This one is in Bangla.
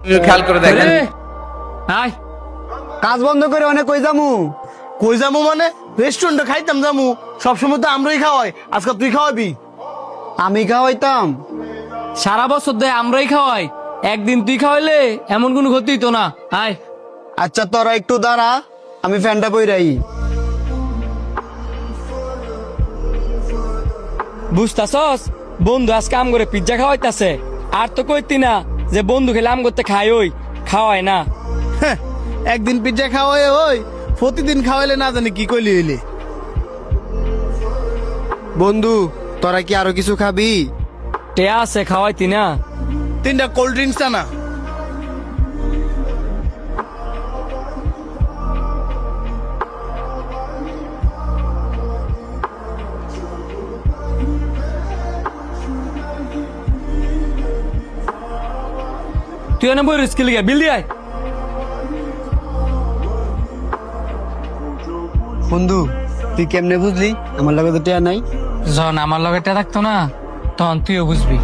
খেয়াল করে দেখেন। আয় কাজ বন্ধ করে অনেক কই যামু মানে রেস্টুরেন্টে খাইতাম যামু, সবসময় তো আমরাই খাওয়াই, আজকে তুই খাওয়াবি? আমি খাওয়াইতাম? সারা বছর দেয় আমরাই খাওয়াই, একদিন তুই খাওয়াইলে এমন কোনো ক্ষতি হইতো না। আয় আচ্ছা তোরা একটু দাঁড়া, আমি ফ্যানটা বইরাই। বুঝতাছস, বন্ধু আজকে আম করে পিজ্জা খাওয়াইতাছে, আর তো কইতি না যে বন্ধু খেলে আম করতে খাই, ওই খাওয়ায় না। একদিন পিজ্জা খাওয়াই ওই, প্রতিদিন খাওয়াইলে না জানি কি কইলি হইলে। বন্ধু তোরা কি আরো কিছু খাবি? টেয়া আছে খাওয়াইতি না? 3টা কোল্ড ড্রিঙ্কস আনা। তুই এনে বই রিস্কি লিগে বিল দিয়ে আয়। বন্ধু তুই কেমনে বুঝলি আমার লগে তো টিয়া নাই? যখন আমার লগে টেয়া থাকতো না তখন তুইও বুঝবি।